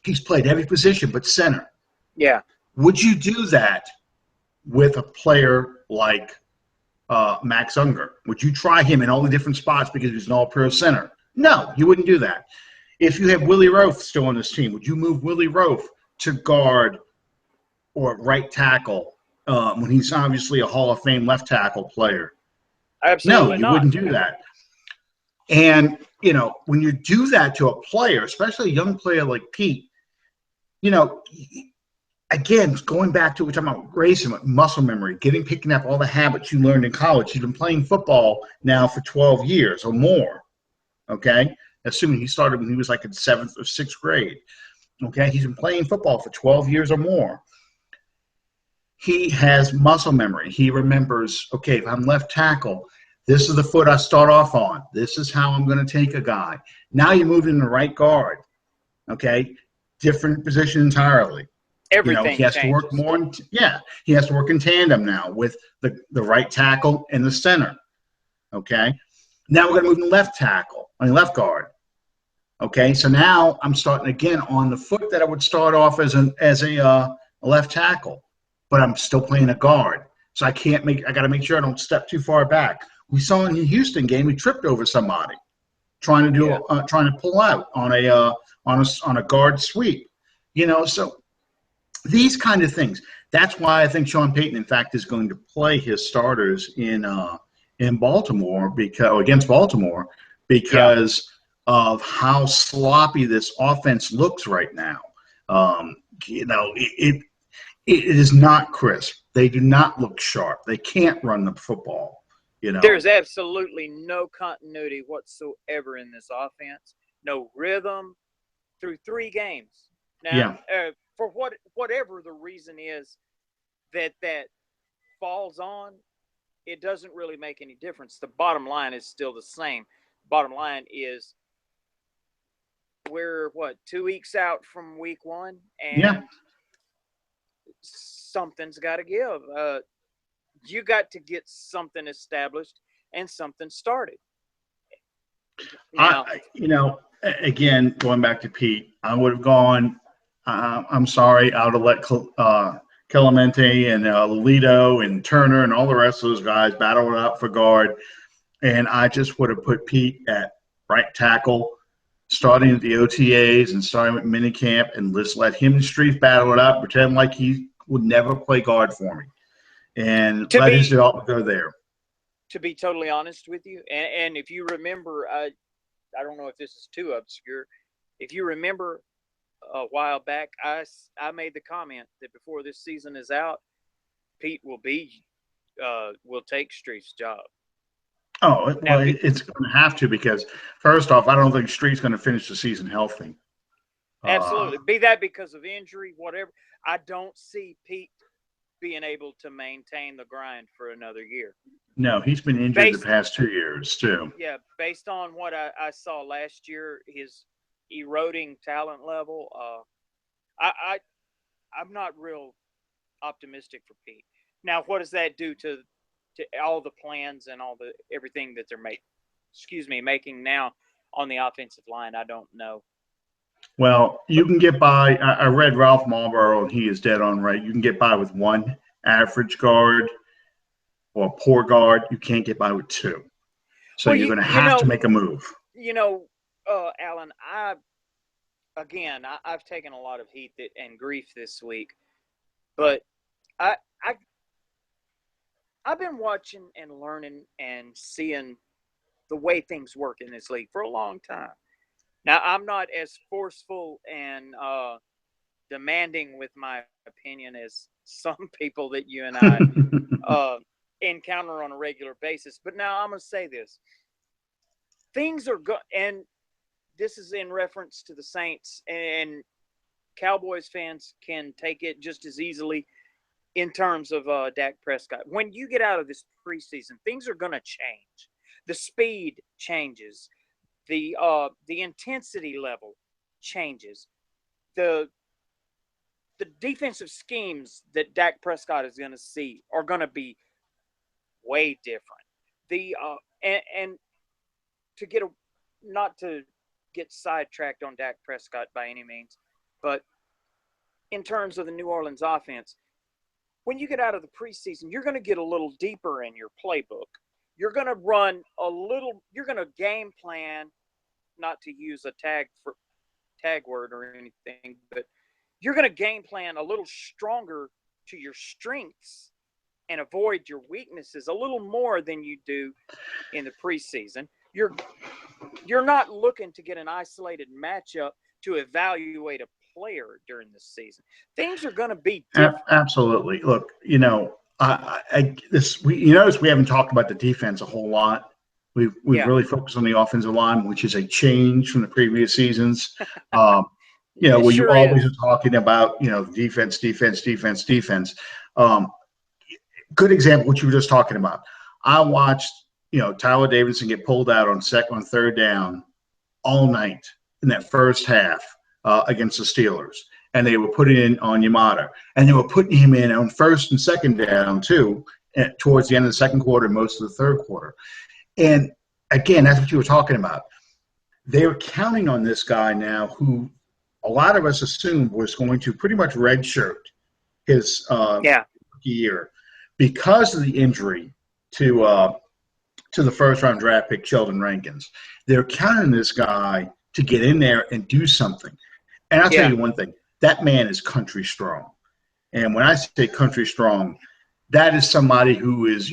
Speaker 1: He's played every position but center.
Speaker 2: Yeah.
Speaker 1: Would you do that with a player like Max Unger? Would you try him in all the different spots because he's an all-pro center? No, you wouldn't do that. If you have Willie Roaf still on this team, would you move Willie Roaf to guard or right tackle when he's obviously a Hall of Fame left tackle player?
Speaker 2: Absolutely
Speaker 1: not. No, you wouldn't do that. And, when you do that to a player, especially a young player like Pete, again, going back to what we're talking about racing, muscle memory, picking up all the habits you learned in college. You've been playing football now for 12 years or more, okay? Assuming he started when he was like in 7th or 6th grade, okay? He's been playing football for 12 years or more. He has muscle memory. He remembers, okay, if I'm left tackle, this is the foot I start off on. This is how I'm going to take a guy. Now you move into right guard, okay? Different position entirely.
Speaker 2: Everything
Speaker 1: he has
Speaker 2: changes.
Speaker 1: to work more. He has to work in tandem now with the right tackle and the center. Okay. Now we're going to move to left guard. Okay. So now I'm starting again on the foot that I would start off as a left tackle, but I'm still playing a guard. So I got to make sure I don't step too far back. We saw in the Houston game, he tripped over somebody trying to pull out on a guard sweep. So these kind of things. That's why I think Sean Payton, in fact, is going to play his starters in Baltimore against Baltimore because of how sloppy this offense looks right now. It is not crisp. They do not look sharp. They can't run the football.
Speaker 2: There's absolutely no continuity whatsoever in this offense. No rhythm through 3 games. Now, for whatever the reason is that falls on, it doesn't really make any difference. The bottom line is still the same. Bottom line is we're 2 weeks out from week 1, and something's got to give. You got to get something established and something started. Now,
Speaker 1: again, going back to Pete, I would have gone. I'm sorry, I would have let Clemente and Lolito and Turner and all the rest of those guys battle it out for guard, and I just would have put Pete at right tackle, starting at the OTAs and starting with minicamp, and just let him and Streiff battle it out, pretend like he would never play guard for me, and let his development go there.
Speaker 2: To be totally honest with you, and if you remember, I don't know if this is too obscure. If you remember, a while back, I made the comment that before this season is out, Pete will take Street's job.
Speaker 1: Oh,
Speaker 2: Now,
Speaker 1: well, it's going to have to, because first off, I don't think Street's going to finish the season healthy.
Speaker 2: absolutely, be that because of injury, whatever. I don't see Pete being able to maintain the grind for another year.
Speaker 1: No, he's been injured the past 2 years too.
Speaker 2: Yeah, based on what I saw last year, his eroding talent level. I'm not real optimistic for Pete. Now, what does that do to all the plans and all the everything that they're making now on the offensive line? I don't know.
Speaker 1: Well, you can get by. I read Ralph Marlboro, and he is dead on right. You can get by with one average guard or a poor guard. You can't get by with two. So
Speaker 2: Well,
Speaker 1: you're going to have to make a move.
Speaker 2: Alan, I've taken a lot of heat and grief this week, but I've been watching and learning and seeing the way things work in this league for a long time. Now, I'm not as forceful and demanding with my opinion as some people that you and I encounter on a regular basis. But now I'm going to say this. Things are good, and this is in reference to the Saints, and Cowboys fans can take it just as easily in terms of Dak Prescott. When you get out of this preseason, things are going to change. The speed changes. The intensity level changes. The defensive schemes that Dak Prescott is going to see are going to be way different. And to not to get sidetracked on Dak Prescott by any means, but in terms of the New Orleans offense, when you get out of the preseason, you're going to get a little deeper in your playbook. You're going to you're going to game plan, not to use a tag word or anything, but you're going to game plan a little stronger to your strengths and avoid your weaknesses a little more than you do in the preseason. You're not looking to get an isolated matchup to evaluate a player during this season. Things are going to be different.
Speaker 1: Absolutely. Look, you notice we haven't talked about the defense a whole lot. We've really focused on the offensive line, which is a change from the previous seasons. Where you always are talking about, defense. Good example, what you were just talking about. I watched, Tyler Davidson get pulled out on third down all night in that first half against the Steelers. And they were putting in on Yamada. And they were putting him in on first and second down, too, towards the end of the second quarter, most of the third quarter. And, again, that's what you were talking about. They were counting on this guy now who a lot of us assumed was going to pretty much redshirt his year because of the injury to the first-round draft pick, Sheldon Rankins. They're counting on this guy to get in there and do something. And I'll tell you one thing. That man is country strong. And when I say country strong, that is somebody who is,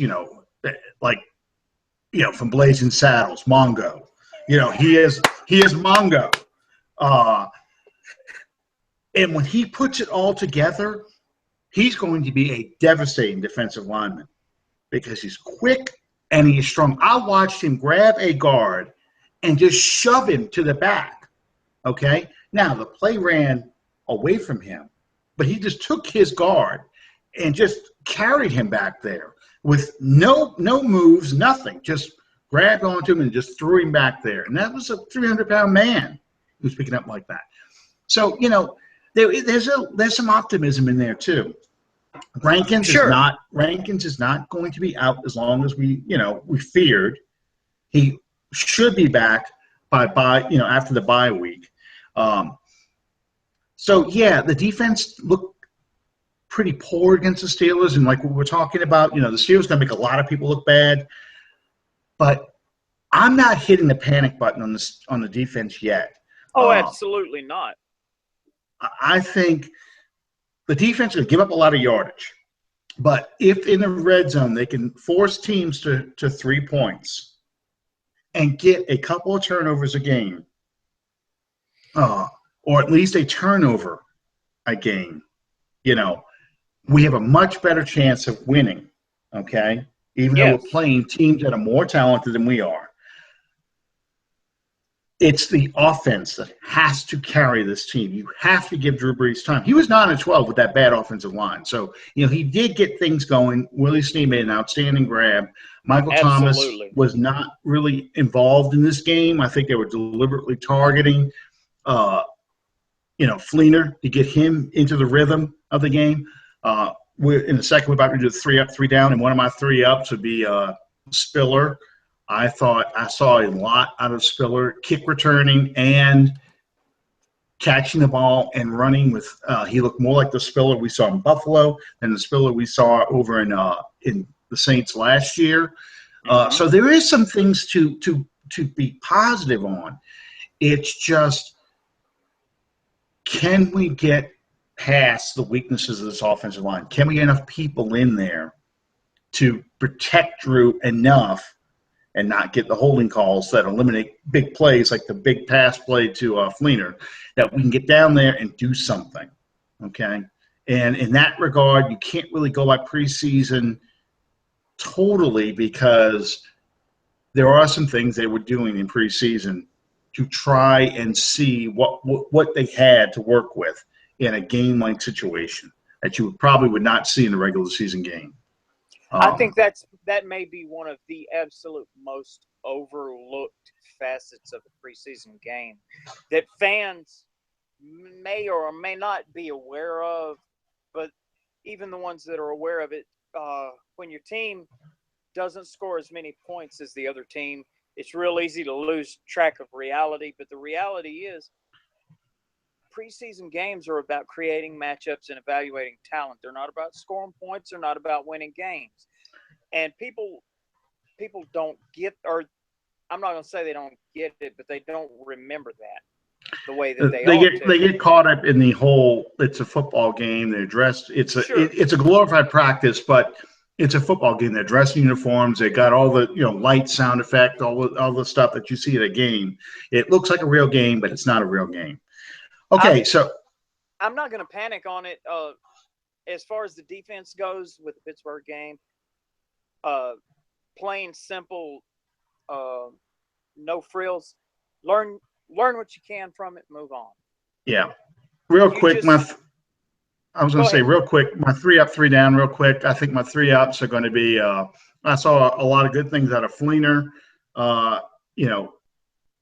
Speaker 1: from Blazing Saddles, Mongo. He is Mongo. And when he puts it all together, he's going to be a devastating defensive lineman because he's quick and he's strong. I watched him grab a guard and just shove him to the back, okay? Now, the play ran away from him, but he just took his guard and just carried him back there with no moves, nothing. Just grabbed onto him and just threw him back there. And that was a 300-pound man who's picking up like that. So, there's some optimism in there too. Rankins is not going to be out as long as we feared. He should be back by after the bye week. The defense looked pretty poor against the Steelers, and like we were talking about, the Steelers going to make a lot of people look bad. But I'm not hitting the panic button on the defense yet.
Speaker 2: Oh, absolutely not.
Speaker 1: I think the defense will give up a lot of yardage. But if in the red zone they can force teams to 3 points and get a couple of turnovers a game, or at least a turnover a game, you know, we have a much better chance of winning, okay? Even though we're
Speaker 2: Yes,
Speaker 1: playing teams that are more talented than we are. It's the offense that has to carry this team. You have to give Drew Brees time. He was 9-12 with that bad offensive line. So, he did get things going. Willie Snead made an outstanding grab. Michael Thomas
Speaker 2: absolutely.
Speaker 1: was not really involved in this game. I think they were deliberately targeting, uh, Fleener to get him into the rhythm of the game. We're in a second. We're about to do the 3 up, 3 down, and one of my 3 ups would be Spiller. I thought I saw a lot out of Spiller, kick returning and catching the ball and running with. He looked more like the Spiller we saw in Buffalo than the Spiller we saw over in the Saints last year.
Speaker 2: Hmm.
Speaker 1: So there is some things to be positive on. It's just, can we get past the weaknesses of this offensive line? Can we get enough people in there to protect Drew enough and not get the holding calls that eliminate big plays like the big pass play to Fleener, that we can get down there and do something, okay? And in that regard, you can't really go by preseason totally, because there are some things they were doing in preseason to try and see what they had to work with in a game-like situation that you probably would not see in a regular season game.
Speaker 2: I think that may be one of the absolute most overlooked facets of the preseason game that fans may or may not be aware of, but even the ones that are aware of it, when your team doesn't score as many points as the other team, it's real easy to lose track of reality. But the reality is, preseason games are about creating matchups and evaluating talent. They're not about scoring points. They're not about winning games. And people don't get, or I'm not going to say they don't get it, but they don't remember that the way that they ought
Speaker 1: They
Speaker 2: to.
Speaker 1: get caught up in the whole. It's a football game. They're dressed.
Speaker 2: Sure.
Speaker 1: It's a glorified practice, but it's a football game. They're dressed in uniforms. They got all the light, sound effect, all the stuff that you see at a game. It looks like a real game, but it's not a real game. Okay,
Speaker 2: I'm
Speaker 1: so
Speaker 2: I'm not going to panic on it. As far as the defense goes with the Pittsburgh game, uh, plain simple, uh, no frills. Learn what you can from it. Move on.
Speaker 1: yeah, real
Speaker 2: You
Speaker 1: quick,
Speaker 2: just
Speaker 1: I was going
Speaker 2: go
Speaker 1: to say
Speaker 2: ahead.
Speaker 1: real quick, my 3 up, 3 down, real quick. I think my 3 ups are going to be. I saw a lot of good things out of Fleener. Uh, you know,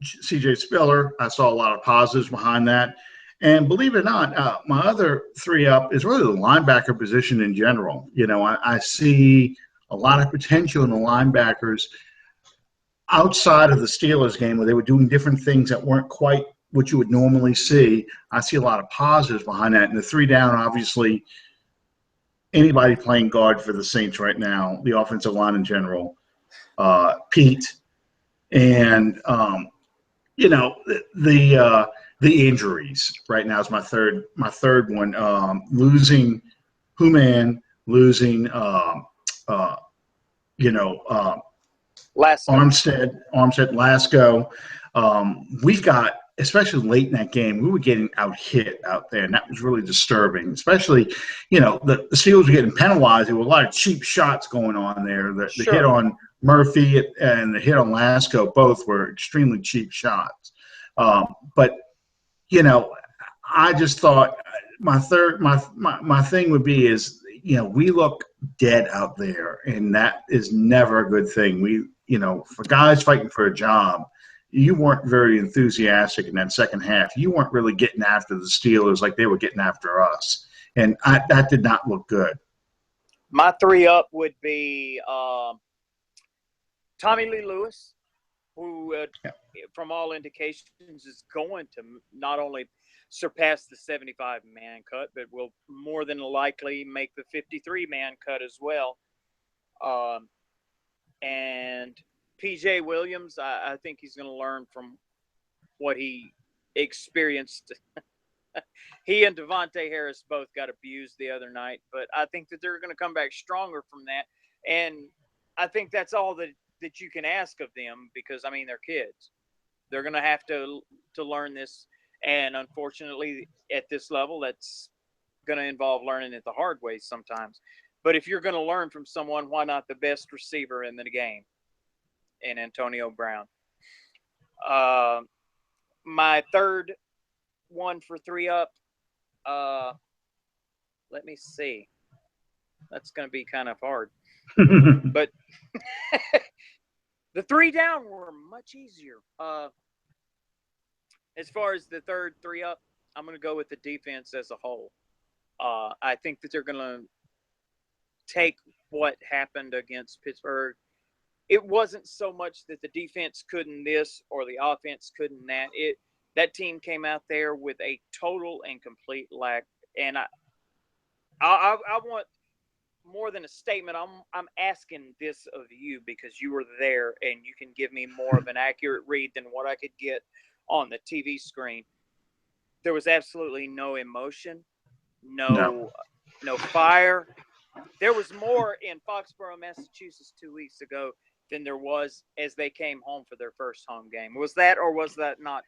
Speaker 1: CJ Spiller. I saw a lot of positives behind that. And believe it or not, my other 3 up is really the linebacker position in general. I see a lot of potential in the linebackers outside of the Steelers game, where they were doing different things that weren't quite what you would normally see. I see a lot of positives behind that. And the 3 down, obviously, anybody playing guard for the Saints right now, the offensive line in general, Pete, and the injuries right now is my third one. Losing Human, losing uh, you know
Speaker 2: Lasco.
Speaker 1: Armstead, Lasco. We've got, especially late in that game, we were getting out hit out there, and that was really disturbing. Especially, the Steelers were getting penalized. There were a lot of cheap shots going on there. The hit
Speaker 2: Sure.
Speaker 1: on Murphy and the hit on Lasco both were extremely cheap shots. But I just thought my thing would be is, we look dead out there, and that is never a good thing. For guys fighting for a job, you weren't very enthusiastic in that second half. You weren't really getting after the Steelers like they were getting after us, and that did not look good.
Speaker 2: My 3 up would be Tommy Lee Lewis, who,
Speaker 1: Yeah.
Speaker 2: from all indications, is going to not only surpass the 75-man cut, but will more than likely make the 53-man cut as well. And PJ Williams, I think he's going to learn from what he experienced. He and Devontae Harris both got abused the other night, but I think that they're going to come back stronger from that. And I think that's all that you can ask of them, because, I mean, they're kids. They're going to have to learn this And unfortunately, at this level, that's going to involve learning it the hard way sometimes. But if you're going to learn from someone, why not the best receiver in the game, in Antonio Brown? My third one for 3-up. Let me see. That's going to be kind of hard. But the 3 down were much easier. As far as the third 3-up, I'm going to go with the defense as a whole. I think that they're going to take what happened against Pittsburgh. It wasn't so much that the defense couldn't this or the offense couldn't that. That team came out there with a total and complete lack. And I want more than a statement. I'm asking this of you because you were there and you can give me more of an accurate read than what I could get on the TV screen. There was absolutely no emotion, no fire. There was more in Foxborough, Massachusetts 2 weeks ago than there was as they came home for their first home game. Was that or was that not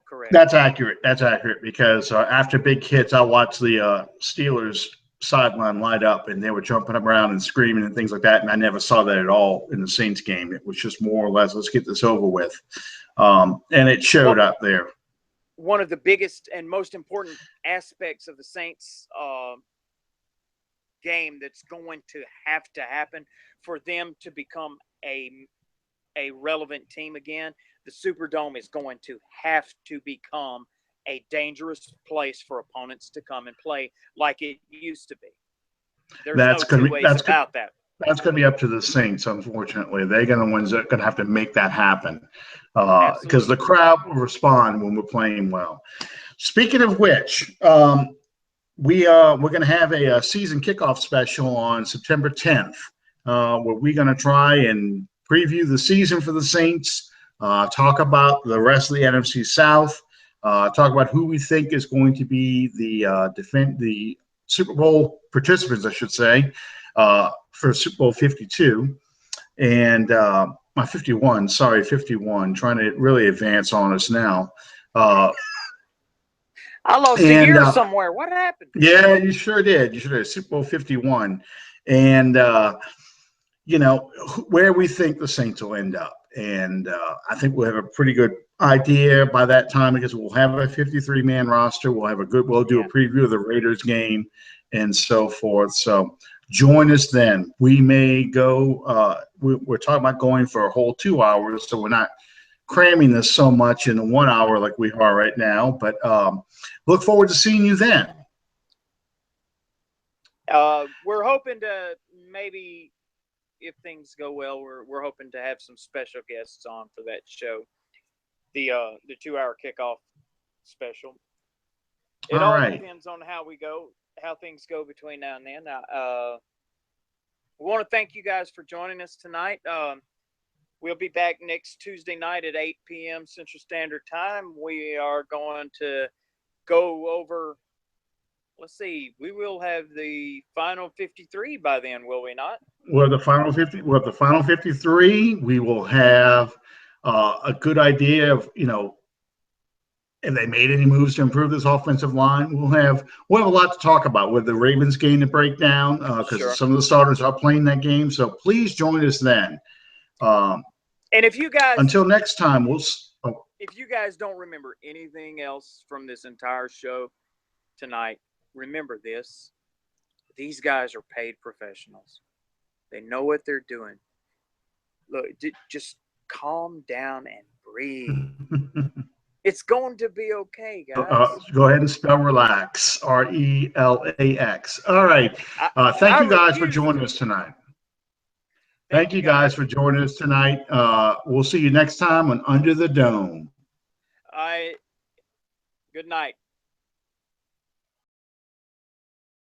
Speaker 2: correct?
Speaker 1: That's accurate. That's accurate because after big hits, I watched the Steelers sideline light up and they were jumping around and screaming and things like that. And I never saw that at all in the Saints game. It was just more or less, let's get this over with. And it showed up there.
Speaker 2: One of the biggest and most important aspects of the Saints game that's going to have to happen for them to become a relevant team again, the Superdome is going to have to become a dangerous place for opponents to come and play like it used to be. There's no two ways about that.
Speaker 1: That's going to be up to the Saints, unfortunately. They're going to be the ones that are going to have to make that happen because the crowd will respond when we're playing well. Speaking of which, we're going to have a season kickoff special on September 10th where we're going to try and preview the season for the Saints, talk about the rest of the NFC South, talk about who we think is going to be the Super Bowl participants, I should say, for Super Bowl 52 and 51. Sorry, 51. Trying to really advance on us now.
Speaker 2: I lost a year somewhere. What happened?
Speaker 1: Yeah, you sure did. You sure did. Super Bowl 51, and where we think the Saints will end up. And I think we'll have a pretty good idea by that time because we'll have a 53-man roster. We'll do a preview of the Raiders game and so forth. So join us then. We may go, we're talking about going for a whole 2 hours, so we're not cramming this so much in 1 hour like we are right now. But look forward to seeing you then.
Speaker 2: We're hoping to maybe, if things go well, we're hoping to have some special guests on for that show, the 2 hour kickoff special. It all depends on how things go between now and then. We want to thank you guys for joining us tonight. We'll be back next Tuesday night at 8 p.m. Central Standard Time. We are going to go over. Let's see. We will have the final 53 by then, will we not?
Speaker 1: Well, the final 50. Well, the final 53. We will have a good idea of if they made any moves to improve this offensive line. We'll have a lot to talk about with the Ravens game to break down because some of the starters are playing that game. So please join us then.
Speaker 2: And if you guys
Speaker 1: until next time,
Speaker 2: if you guys don't remember anything else from this entire show tonight, remember this: these guys are paid professionals. They know what they're doing. Look, just calm down and breathe. It's going to be okay, guys.
Speaker 1: Go ahead and spell relax. RELAX. All right. Thank you guys for joining us tonight. Thank you guys for joining us tonight. We'll see you next time on Under the Dome.
Speaker 2: Good night.